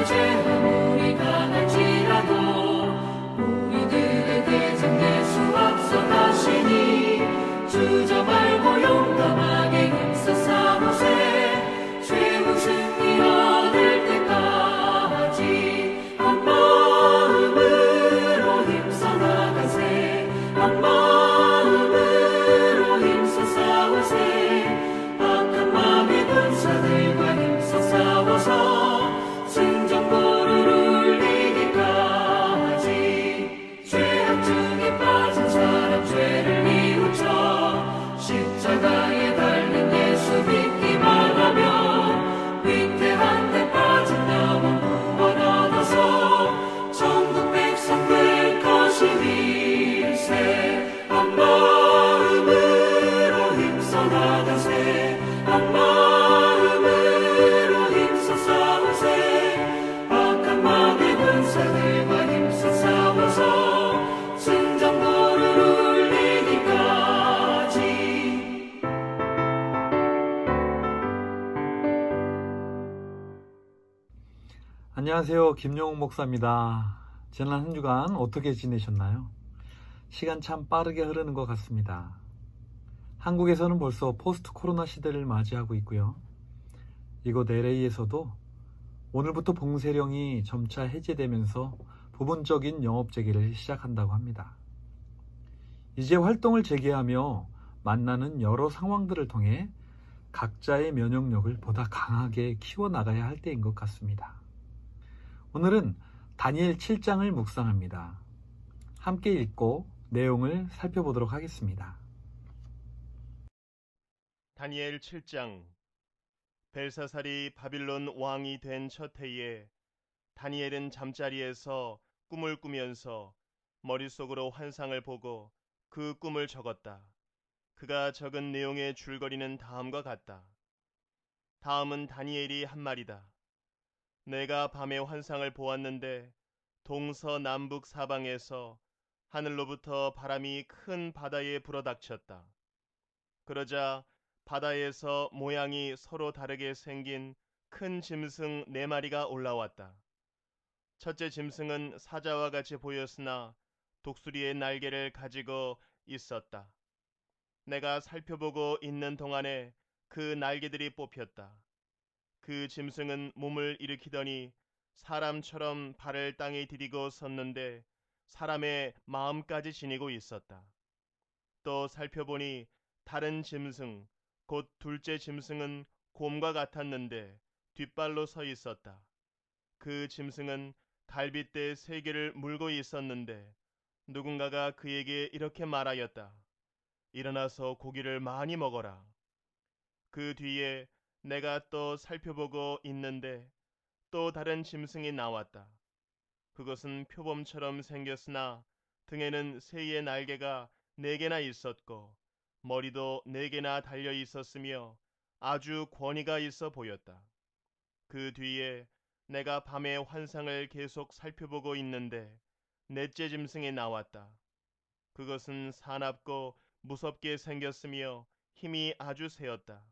죄 아무리 강할지라도 우리들의 대장 예수 앞서가시니 주저 말고 용감하게 힘써 싸우세. 최후 승리 얻을 때까지 한 마음으로 힘써 나가세. 한 마음으로 힘써 싸우세. 악한 마음의 군사들과 힘써 싸워서 승전보를 울리기까지. 죄악 중에 빠진 사람 죄를 뉘우쳐 십자가에 달린 예수 믿기만 하면 위태한 데 빠진 영혼 구원 얻어서 천국 백성 될 것이밀세. 한 마음으로 힘써 나가세. 한 마음으로 힘써 싸우세. 악한 마음의 군사들과 힘써 싸워서 승전보를 울리기까지. 안녕하세요. 김용욱 목사입니다. 지난 한 주간 어떻게 지내셨나요? 시간 참 빠르게 흐르는 것 같습니다. 한국에서는 벌써 포스트 코로나 시대를 맞이하고 있고요. 이곳 LA에서도 오늘부터 봉쇄령이 점차 해제되면서 부분적인 영업 재개를 시작한다고 합니다. 이제 활동을 재개하며 만나는 여러 상황들을 통해 각자의 면역력을 보다 강하게 키워나가야 할 때인 것 같습니다. 오늘은 다니엘 7장을 묵상합니다. 함께 읽고 내용을 살펴보도록 하겠습니다. 다니엘 7장. 벨사살이 바빌론 왕이 된 첫 해에 다니엘은 잠자리에서 꿈을 꾸면서 머릿속으로 환상을 보고 그 꿈을 적었다. 그가 적은 내용의 줄거리는 다음과 같다. 다음은 다니엘이 한 말이다. 내가 밤에 환상을 보았는데 동서남북 사방에서 하늘로부터 바람이 큰 바다에 불어닥쳤다. 그러자 바다에서 모양이 서로 다르게 생긴 큰 짐승 4마리가 올라왔다. 첫째 짐승은 사자와 같이 보였으나 독수리의 날개를 가지고 있었다. 내가 살펴보고 있는 동안에 그 날개들이 뽑혔다. 그 짐승은 몸을 일으키더니 사람처럼 발을 땅에 디디고 섰는데 사람의 마음까지 지니고 있었다. 또 살펴보니 다른 짐승, 곧 둘째 짐승은 곰과 같았는데 뒷발로 서 있었다. 그 짐승은 갈빗대 3개를 물고 있었는데 누군가가 그에게 이렇게 말하였다. 일어나서 고기를 많이 먹어라. 그 뒤에 내가 또 살펴보고 있는데 또 다른 짐승이 나왔다. 그것은 표범처럼 생겼으나 등에는 새의 날개가 4개나 있었고 머리도 4개나 달려 있었으며 아주 권위가 있어 보였다. 그 뒤에 내가 밤에 환상을 계속 살펴보고 있는데 넷째 짐승이 나왔다. 그것은 사납고 무섭게 생겼으며 힘이 아주 세었다.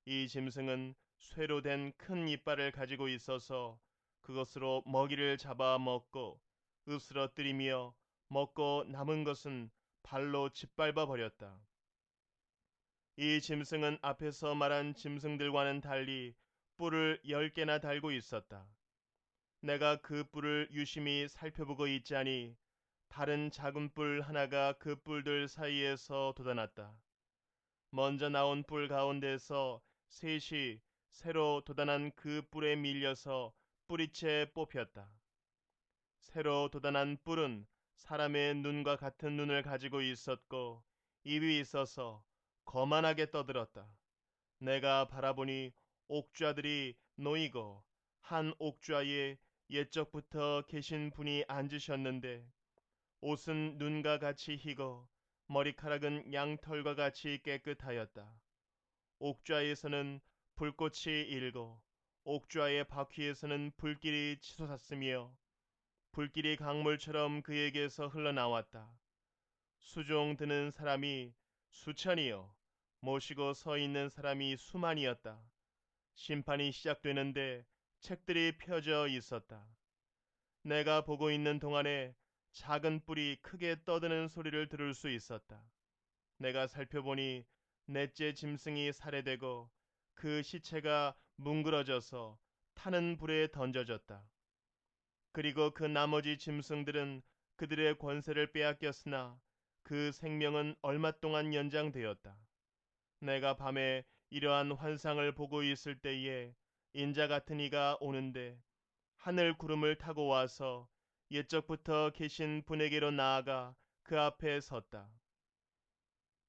이 짐승은 쇠로 된 큰 이빨을 가지고 있어서 그것으로 먹이를 잡아 먹고 으스러뜨리며 먹고 남은 것은 발로 짓밟아 버렸다. 이 짐승은 앞에서 말한 짐승들과는 달리 뿔을 10개나 달고 있었다. 내가 그 뿔을 유심히 살펴보고 있자니 다른 작은 뿔 하나가 그 뿔들 사이에서 돋아났다. 먼저 나온 뿔 가운데서 셋이 새로 돋아난 그 뿔에 밀려서 뿌리채 뽑혔다. 새로 돋아난 뿔은 사람의 눈과 같은 눈을 가지고 있었고 입이 있어서 거만하게 떠들었다. 내가 바라보니 옥좌들이 놓이고 한 옥좌에 옛적부터 계신 분이 앉으셨는데 옷은 눈과 같이 희고 머리카락은 양털과 같이 깨끗하였다. 옥좌에서는 불꽃이 일고 옥좌의 바퀴에서는 불길이 치솟았으며 불길이 강물처럼 그에게서 흘러나왔다. 수종 드는 사람이 수천이요 모시고 서 있는 사람이 수만이었다. 심판이 시작되는데 책들이 펴져 있었다. 내가 보고 있는 동안에 작은 뿔이 크게 떠드는 소리를 들을 수 있었다. 내가 살펴보니 넷째 짐승이 살해되고 그 시체가 뭉그러져서 타는 불에 던져졌다. 그리고 그 나머지 짐승들은 그들의 권세를 빼앗겼으나 그 생명은 얼마 동안 연장되었다. 내가 밤에 이러한 환상을 보고 있을 때에 인자 같은 이가 오는데 하늘 구름을 타고 와서 옛적부터 계신 분에게로 나아가 그 앞에 섰다.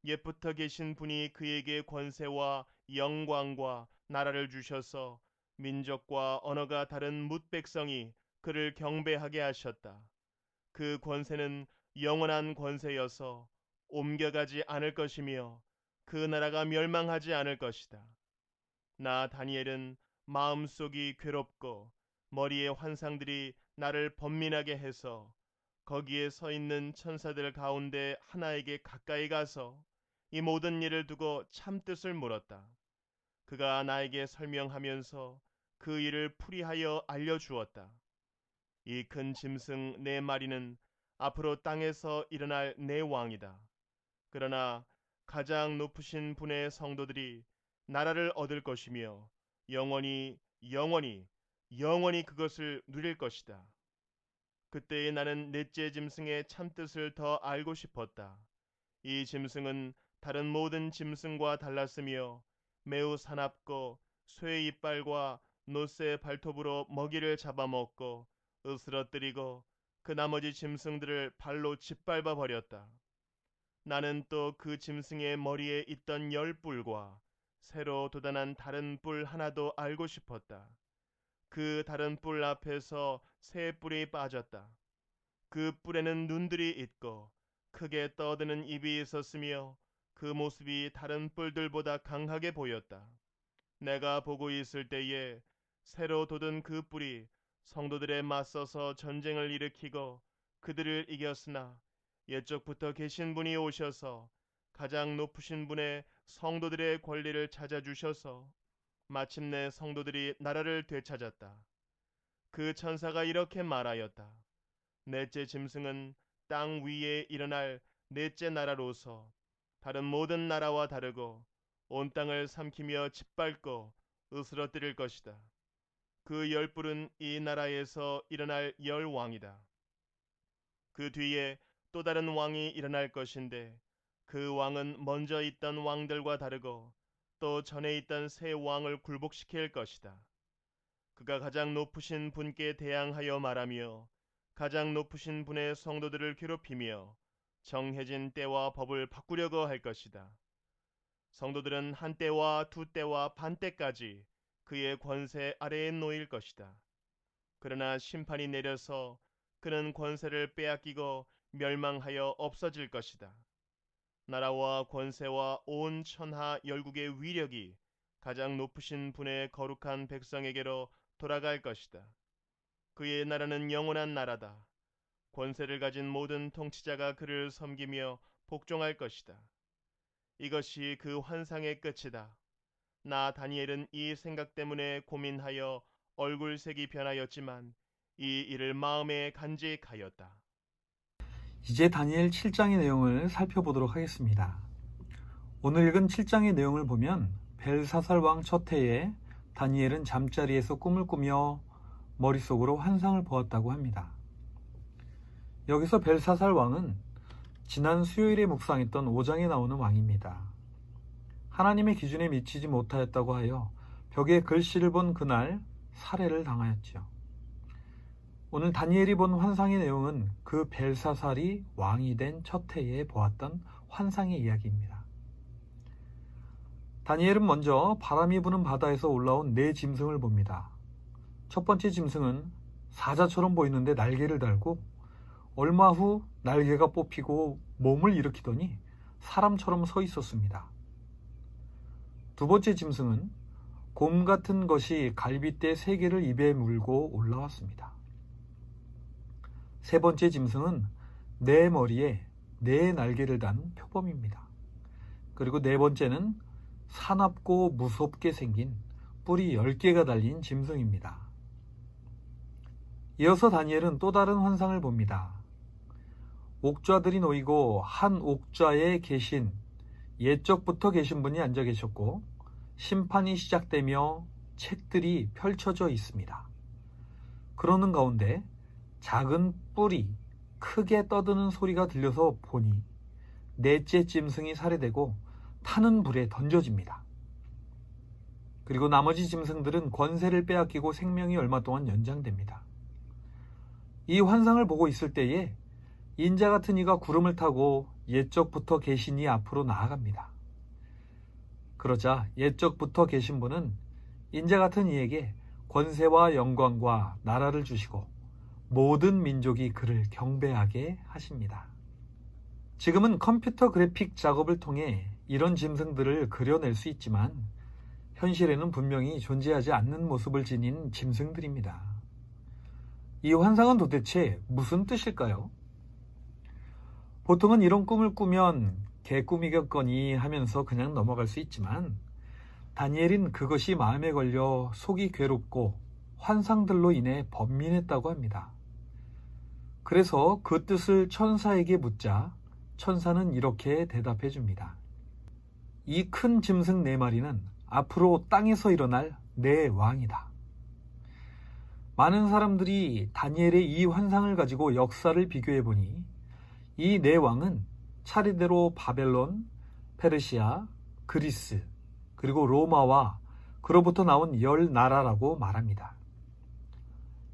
옛부터 계신 분이 그에게 권세와 영광과 나라를 주셔서 민족과 언어가 다른 뭇 백성이 그를 경배하게 하셨다. 그 권세는 영원한 권세여서 옮겨가지 않을 것이며 그 나라가 멸망하지 않을 것이다. 나 다니엘은 마음속이 괴롭고 머리의 환상들이 나를 번민하게 해서 거기에 서 있는 천사들 가운데 하나에게 가까이 가서 이 모든 일을 두고 참뜻을 물었다. 그가 나에게 설명하면서 그 일을 풀이하여 알려주었다. 이 큰 짐승 네 마리는 앞으로 땅에서 일어날 네 왕이다. 그러나 가장 높으신 분의 성도들이 나라를 얻을 것이며 영원히 그것을 누릴 것이다. 그때에 나는 넷째 짐승의 참뜻을 더 알고 싶었다. 이 짐승은 다른 모든 짐승과 달랐으며 매우 사납고 쇠의 이빨과 노새의 발톱으로 먹이를 잡아먹고 으스러뜨리고 그 나머지 짐승들을 발로 짓밟아 버렸다. 나는 또 그 짐승의 머리에 있던 10뿔과 새로 돋아난 다른 뿔 하나도 알고 싶었다. 그 다른 뿔 앞에서 새 뿔이 빠졌다. 그 뿔에는 눈들이 있고 크게 떠드는 입이 있었으며 그 모습이 다른 뿔들보다 강하게 보였다. 내가 보고 있을 때에 새로 돋은 그 뿔이 성도들에 맞서서 전쟁을 일으키고 그들을 이겼으나 옛적부터 계신 분이 오셔서 가장 높으신 분의 성도들의 권리를 찾아주셔서 마침내 성도들이 나라를 되찾았다. 그 천사가 이렇게 말하였다. 넷째 짐승은 땅 위에 일어날 넷째 나라로서 다른 모든 나라와 다르고 온 땅을 삼키며 짓밟고 으스러뜨릴 것이다. 그 10뿔은 이 나라에서 일어날 10왕이다. 그 뒤에 또 다른 왕이 일어날 것인데 그 왕은 먼저 있던 왕들과 다르고 또 전에 있던 새 왕을 굴복시킬 것이다. 그가 가장 높으신 분께 대항하여 말하며 가장 높으신 분의 성도들을 괴롭히며 정해진 때와 법을 바꾸려고 할 것이다. 성도들은 한 때와 두 때와 반 때까지 그의 권세 아래에 놓일 것이다. 그러나 심판이 내려서 그는 권세를 빼앗기고 멸망하여 없어질 것이다. 나라와 권세와 온 천하 열국의 위력이 가장 높으신 분의 거룩한 백성에게로 돌아갈 것이다. 그의 나라는 영원한 나라다. 권세를 가진 모든 통치자가 그를 섬기며 복종할 것이다. 이것이 그 환상의 끝이다. 나 다니엘은 이 생각 때문에 고민하여 얼굴색이 변하였지만 이 일을 마음에 간직하였다. 이제 다니엘 7장의 내용을 살펴보도록 하겠습니다. 오늘 읽은 7장의 내용을 보면 벨사살 왕 첫 해에 다니엘은 잠자리에서 꿈을 꾸며 머릿속으로 환상을 보았다고 합니다. 여기서 벨사살 왕은 지난 수요일에 묵상했던 5장에 나오는 왕입니다. 하나님의 기준에 미치지 못하였다고 하여 벽에 글씨를 본 그날 살해를 당하였죠. 오늘 다니엘이 본 환상의 내용은 그 벨사살이 왕이 된 첫 해에 보았던 환상의 이야기입니다. 다니엘은 먼저 바람이 부는 바다에서 올라온 네 짐승을 봅니다. 첫 번째 짐승은 사자처럼 보이는데 날개를 달고 얼마 후 날개가 뽑히고 몸을 일으키더니 사람처럼 서 있었습니다. 두 번째 짐승은 곰 같은 것이 갈빗대 3개를 입에 물고 올라왔습니다. 세 번째 짐승은 네 머리에 네 날개를 단 표범입니다. 그리고 네 번째는 사납고 무섭게 생긴 뿔이 10개가 달린 짐승입니다. 이어서 다니엘은 또 다른 환상을 봅니다. 옥좌들이 놓이고 한 옥좌에 계신 옛적부터 계신 분이 앉아 계셨고 심판이 시작되며 책들이 펼쳐져 있습니다. 그러는 가운데 작은 뿔이 크게 떠드는 소리가 들려서 보니 넷째 짐승이 살해되고 타는 불에 던져집니다. 그리고 나머지 짐승들은 권세를 빼앗기고 생명이 얼마 동안 연장됩니다. 이 환상을 보고 있을 때에 인자 같은 이가 구름을 타고 옛적부터 계신 이 앞으로 나아갑니다. 그러자 옛적부터 계신 분은 인자 같은 이에게 권세와 영광과 나라를 주시고 모든 민족이 그를 경배하게 하십니다. 지금은 컴퓨터 그래픽 작업을 통해 이런 짐승들을 그려낼 수 있지만 현실에는 분명히 존재하지 않는 모습을 지닌 짐승들입니다. 이 환상은 도대체 무슨 뜻일까요? 보통은 이런 꿈을 꾸면 개꿈이겠거니 하면서 그냥 넘어갈 수 있지만 다니엘은 그것이 마음에 걸려 속이 괴롭고 환상들로 인해 번민했다고 합니다. 그래서 그 뜻을 천사에게 묻자 천사는 이렇게 대답해 줍니다. 이 큰 짐승 4마리는 앞으로 땅에서 일어날 내 왕이다. 많은 사람들이 다니엘의 이 환상을 가지고 역사를 비교해 보니 이 4왕은 차례대로 바벨론, 페르시아, 그리스, 그리고 로마와 그로부터 나온 10나라라고 말합니다.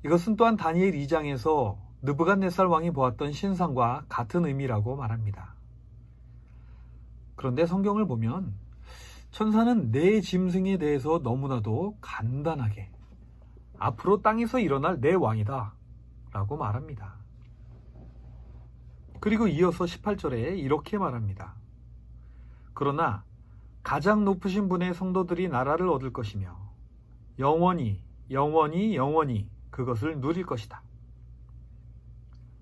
이것은 또한 다니엘 2장에서 느부갓네살 왕이 보았던 신상과 같은 의미라고 말합니다. 그런데 성경을 보면 천사는 4 짐승에 대해서 너무나도 간단하게 앞으로 땅에서 일어날 내 왕이다 라고 말합니다. 그리고 이어서 18절에 이렇게 말합니다. 그러나 가장 높으신 분의 성도들이 나라를 얻을 것이며 영원히 영원히 영원히 그것을 누릴 것이다.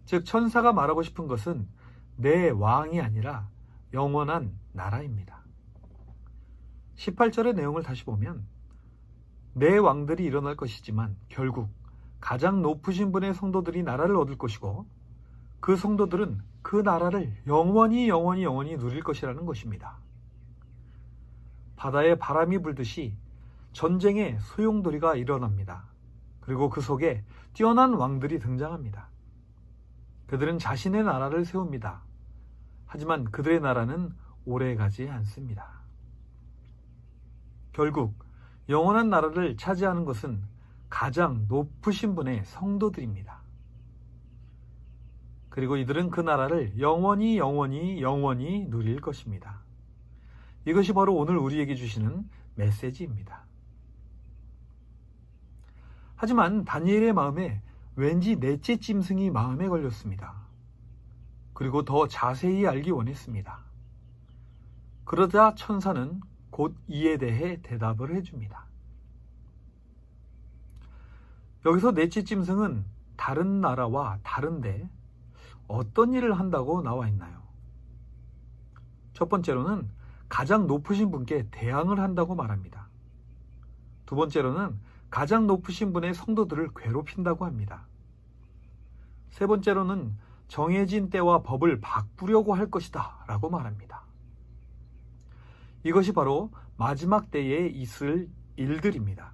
즉 천사가 말하고 싶은 것은 내 왕이 아니라 영원한 나라입니다. 18절의 내용을 다시 보면 내 왕들이 일어날 것이지만 결국 가장 높으신 분의 성도들이 나라를 얻을 것이고 그 성도들은 그 나라를 영원히 영원히 영원히 누릴 것이라는 것입니다. 바다에 바람이 불듯이 전쟁의 소용돌이가 일어납니다. 그리고 그 속에 뛰어난 왕들이 등장합니다. 그들은 자신의 나라를 세웁니다. 하지만 그들의 나라는 오래가지 않습니다. 결국 영원한 나라를 차지하는 것은 가장 높으신 분의 성도들입니다. 그리고 이들은 그 나라를 영원히 영원히 영원히 누릴 것입니다. 이것이 바로 오늘 우리에게 주시는 메시지입니다. 하지만 다니엘의 마음에 왠지 넷째 짐승이 마음에 걸렸습니다. 그리고 더 자세히 알기 원했습니다. 그러자 천사는 곧 이에 대해 대답을 해줍니다. 여기서 넷째 짐승은 다른 나라와 다른데 어떤 일을 한다고 나와 있나요? 첫 번째로는 가장 높으신 분께 대항을 한다고 말합니다. 두 번째로는 가장 높으신 분의 성도들을 괴롭힌다고 합니다. 세 번째로는 정해진 때와 법을 바꾸려고 할 것이다 라고 말합니다. 이것이 바로 마지막 때에 있을 일들입니다.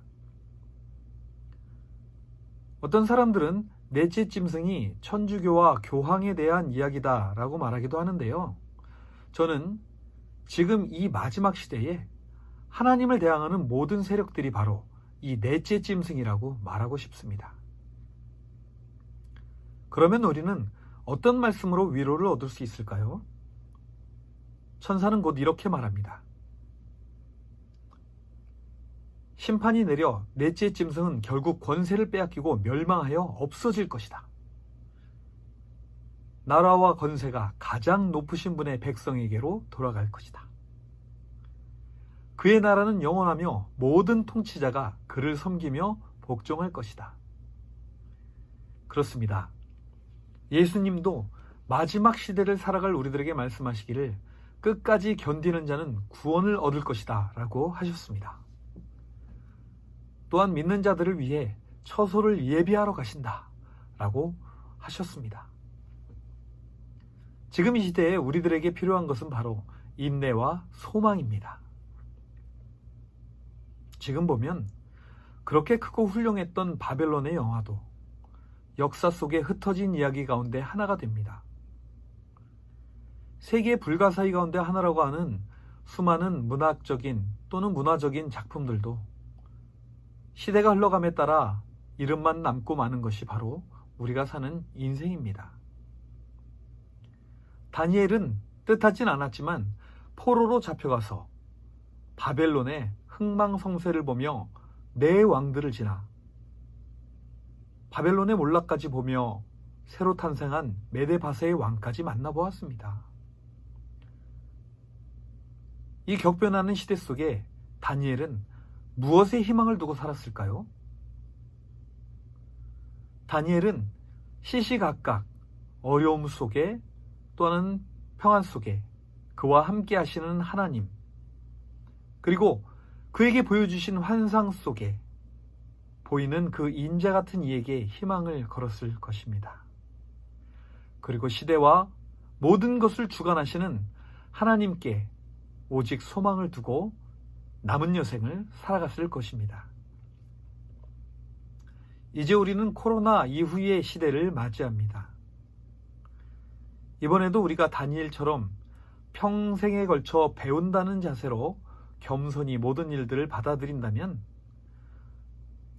어떤 사람들은 넷째 짐승이 천주교와 교황에 대한 이야기다 라고 말하기도 하는데요. 저는 지금 이 마지막 시대에 하나님을 대항하는 모든 세력들이 바로 이 넷째 짐승이라고 말하고 싶습니다. 그러면 우리는 어떤 말씀으로 위로를 얻을 수 있을까요? 천사는 곧 이렇게 말합니다. 심판이 내려 넷째 짐승은 결국 권세를 빼앗기고 멸망하여 없어질 것이다. 나라와 권세가 가장 높으신 분의 백성에게로 돌아갈 것이다. 그의 나라는 영원하며 모든 통치자가 그를 섬기며 복종할 것이다. 그렇습니다. 예수님도 마지막 시대를 살아갈 우리들에게 말씀하시기를 끝까지 견디는 자는 구원을 얻을 것이다 라고 하셨습니다. 또한 믿는 자들을 위해 처소를 예비하러 가신다 라고 하셨습니다. 지금 이 시대에 우리들에게 필요한 것은 바로 인내와 소망입니다. 지금 보면 그렇게 크고 훌륭했던 바벨론의 영화도 역사 속에 흩어진 이야기 가운데 하나가 됩니다. 세계 불가사의 가운데 하나라고 하는 수많은 문학적인 또는 문화적인 작품들도 시대가 흘러감에 따라 이름만 남고 마는 것이 바로 우리가 사는 인생입니다. 다니엘은 뜻하진 않았지만 포로로 잡혀가서 바벨론의 흥망성쇠를 보며 네 왕들을 지나 바벨론의 몰락까지 보며 새로 탄생한 메데바세의 왕까지 만나보았습니다. 이 격변하는 시대 속에 다니엘은 무엇에 희망을 두고 살았을까요? 다니엘은 시시각각 어려움 속에 또는 평안 속에 그와 함께 하시는 하나님, 그리고 그에게 보여주신 환상 속에 보이는 그 인자 같은 이에게 희망을 걸었을 것입니다. 그리고 시대와 모든 것을 주관하시는 하나님께 오직 소망을 두고 남은 여생을 살아갔을 것입니다. 이제 우리는 코로나 이후의 시대를 맞이합니다. 이번에도 우리가 다니엘처럼 평생에 걸쳐 배운다는 자세로 겸손히 모든 일들을 받아들인다면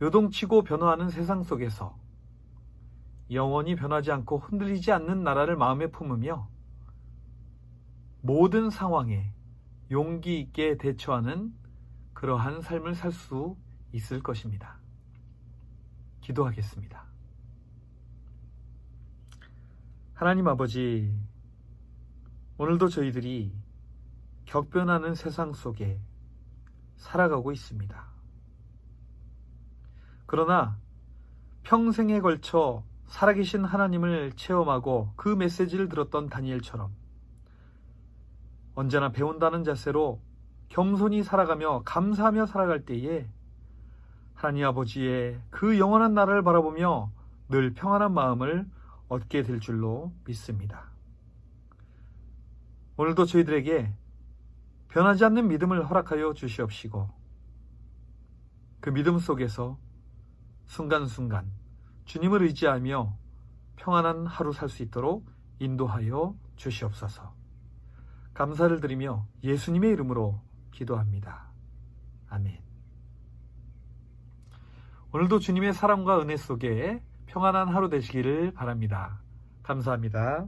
요동치고 변화하는 세상 속에서 영원히 변하지 않고 흔들리지 않는 나라를 마음에 품으며 모든 상황에 용기 있게 대처하는 그러한 삶을 살 수 있을 것입니다. 기도하겠습니다. 하나님 아버지, 오늘도 저희들이 격변하는 세상 속에 살아가고 있습니다. 그러나 평생에 걸쳐 살아계신 하나님을 체험하고 그 메시지를 들었던 다니엘처럼 언제나 배운다는 자세로 겸손히 살아가며 감사하며 살아갈 때에 하나님 아버지의 그 영원한 나라를 바라보며 늘 평안한 마음을 얻게 될 줄로 믿습니다. 오늘도 저희들에게 변하지 않는 믿음을 허락하여 주시옵시고 그 믿음 속에서 순간순간 주님을 의지하며 평안한 하루 살 수 있도록 인도하여 주시옵소서. 감사를 드리며 예수님의 이름으로 기도합니다. 아멘. 오늘도 주님의 사랑과 은혜 속에 평안한 하루 되시기를 바랍니다. 감사합니다.